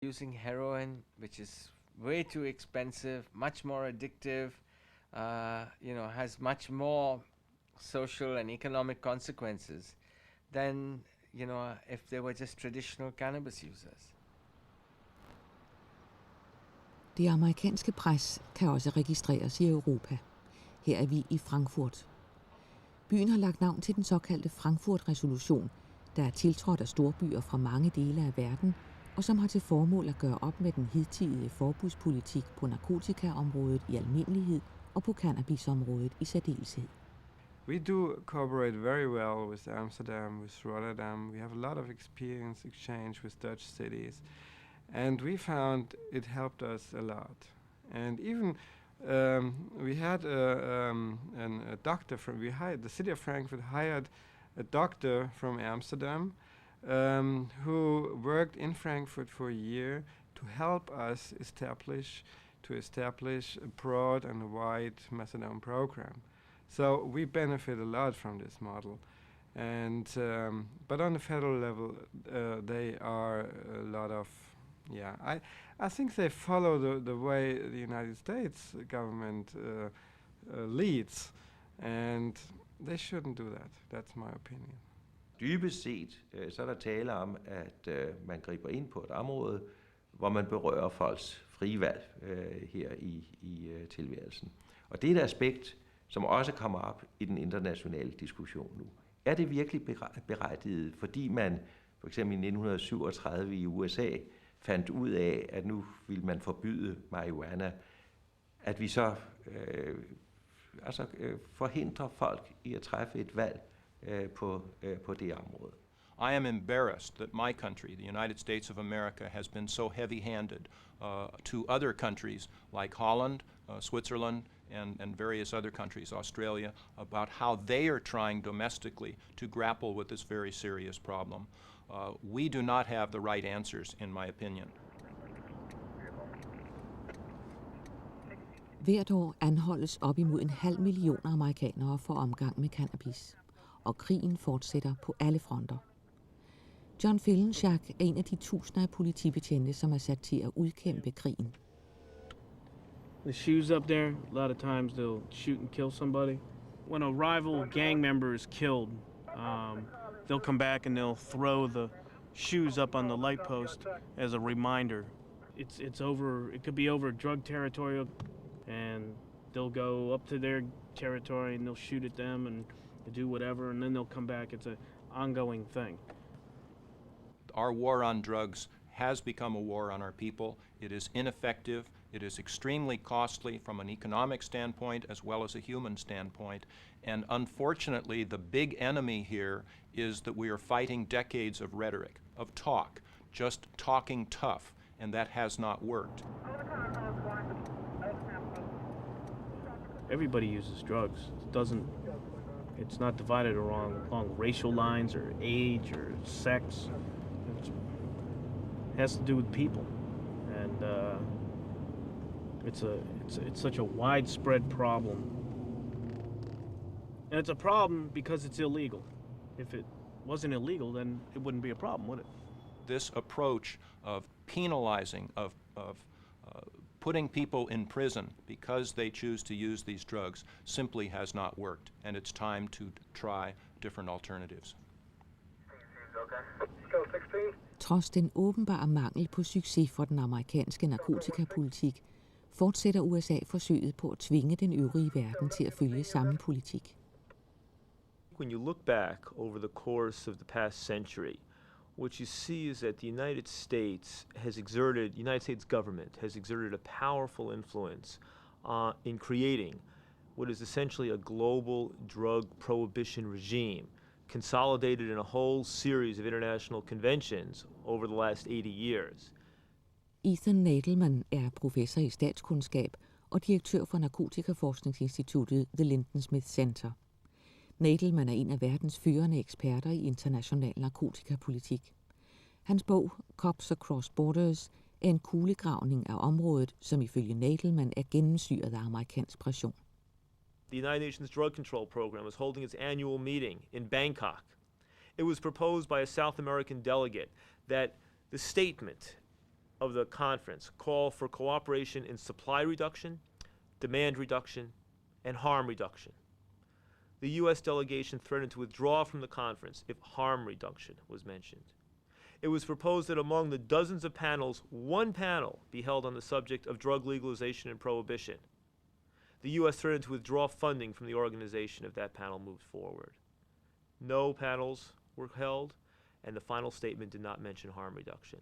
Using heroin, which is way too expensive, much more addictive, has much more social and economic consequences than, if they were just traditional cannabis users. Det amerikanske pres kan også registreres i Europa. Her er vi i Frankfurt. Byen har lagt navn til den såkaldte Frankfurt-resolution, der er tiltrådt af storbyer fra mange dele af verden, og som har til formål at gøre op med den hidtidige forbudspolitik på narkotikaområdet i almindelighed og på cannabisområdet i særdeleshed. We do cooperate very well with Amsterdam, with Rotterdam. We have a lot of experience exchange with Dutch cities, and we found it helped us a lot. And even we had a doctor the city of Frankfurt hired a doctor from Amsterdam who worked in Frankfurt for a year to help us establish a broad and wide methadone program. So we benefit a lot from this model, and but on the federal level, they are a lot of, I think they follow the way the United States government leads, and they shouldn't do that. That's my opinion. Dybest set, så er der tale om, at man griber ind på et område, hvor man berører folks frie valg her i tilværelsen. Og det er et aspekt, som også kommer op i den internationale diskussion nu. Er det virkelig berettiget, fordi man for eksempel i 1937 i USA fandt ud af, at nu vil man forbyde marihuana, at vi så forhindrer folk i at træffe et valg på det område? I am embarrassed that my country, the United States of America, has been so heavy-handed to other countries like Holland, Switzerland, and various other countries, Australia, about how they are trying domestically to grapple with this very serious problem. We do not have the right answers, in my opinion. Hvert år anholdes op imod 500.000 amerikanere for omgang med cannabis, og krigen fortsætter på alle fronter. John Fillenschak er en af de tusinder af politibetjente, som er sat til at udkæmpe krigen. The shoes up there, a lot of times they'll shoot and kill somebody. When a rival gang member is killed, they'll come back and they'll throw the shoes up on the light post as a reminder. It's over. It could be over drug territory, and they'll go up to their territory and they'll shoot at them and do whatever, and then they'll come back. It's an ongoing thing. Our war on drugs has become a war on our people. It is ineffective. It is extremely costly from an economic standpoint as well as a human standpoint. And unfortunately, the big enemy here is that we are fighting decades of rhetoric, of talk, just talking tough, and that has not worked. Everybody uses drugs. It's not divided along racial lines or age or sex. It has to do with people, and it's such a widespread problem. And it's a problem because it's illegal. If it wasn't illegal, then it wouldn't be a problem, would it? This approach of penalizing, of putting people in prison because they choose to use these drugs simply has not worked, and it's time to try different alternatives. Trods den åbenbare mangel på succes for den amerikanske narkotikapolitik, fortsætter USA forsøget på at tvinge den øvrige verden til at følge samme politik. When you look back over the course of the past century, what you see is that the United States government has exerted a powerful influence in creating what is essentially a global drug prohibition regime, consolidated in a whole series of international conventions over the last 80 years. Ethan Nadelman er professor i statskundskab og direktør for narkotikaforskningsinstituttet The Lyndon Smith Center. Nadelman er en af verdens førende eksperter i international narkotikapolitik. Hans bog, Cops Across Borders, er en kulegravning af området, som ifølge Nadelman er gennemsyret af amerikansk pression. The United Nations Drug Control Program was holding its annual meeting in Bangkok. It was proposed by a South American delegate that the statement of the conference call for cooperation in supply reduction, demand reduction, and harm reduction. The U.S. delegation threatened to withdraw from the conference if harm reduction was mentioned. It was proposed that among the dozens of panels, one panel be held on the subject of drug legalization and prohibition. The U.S. threatened to withdraw funding from the organization if that panel moved forward. No panels were held, and the final statement did not mention harm reduction.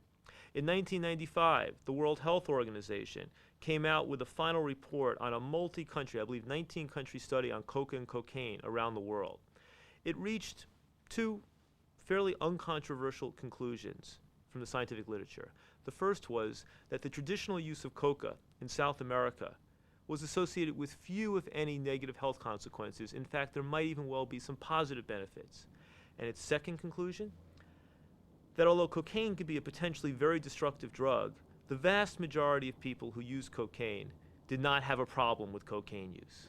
In 1995, the World Health Organization came out with a final report on a multi-country, I believe 19-country study on coca and cocaine around the world. It reached two fairly uncontroversial conclusions from the scientific literature. The first was that the traditional use of coca in South America was associated with few, if any, negative health consequences. In fact, there might even well be some positive benefits. And its second conclusion, that although cocaine could be a potentially very destructive drug, the vast majority of people who use cocaine did not have a problem with cocaine use.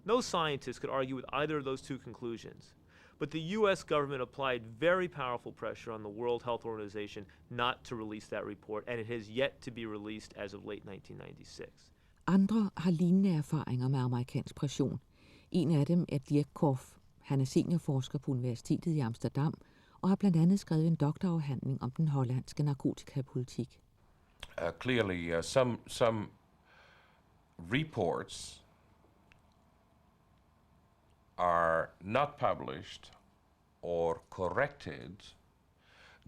No scientist could argue with either of those two conclusions, but the U.S. government applied very powerful pressure on the World Health Organization not to release that report, and it has yet to be released as of late 1996. Andre har lignende erfaringer med amerikansk pression. En af dem er Dirk Korf. Han er seniorforsker på Universitetet i Amsterdam og har blandt andet skrevet en doktorafhandling om den hollandske narkotikapolitik. Clearly, some reports are not published or corrected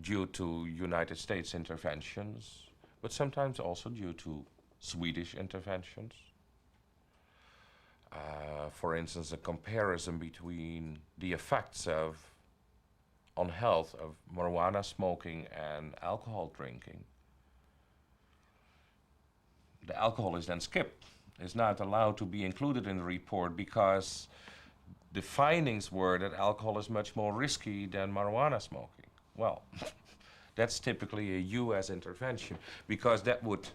due to United States interventions, but sometimes also due to Swedish interventions. For instance, a comparison between the effects on health of marijuana smoking and alcohol drinking. The alcohol is then skipped. It's not allowed to be included in the report because the findings were that alcohol is much more risky than marijuana smoking. Well, that's typically a US intervention because that would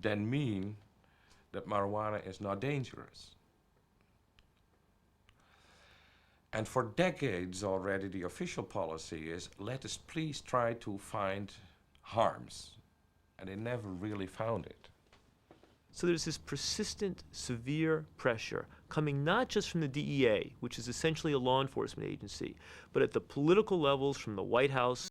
then mean that marijuana is not dangerous. And for decades already, the official policy is, let us please try to find harms. And they never really found it. So there's this persistent, severe pressure coming not just from the DEA, which is essentially a law enforcement agency, but at the political levels from the White House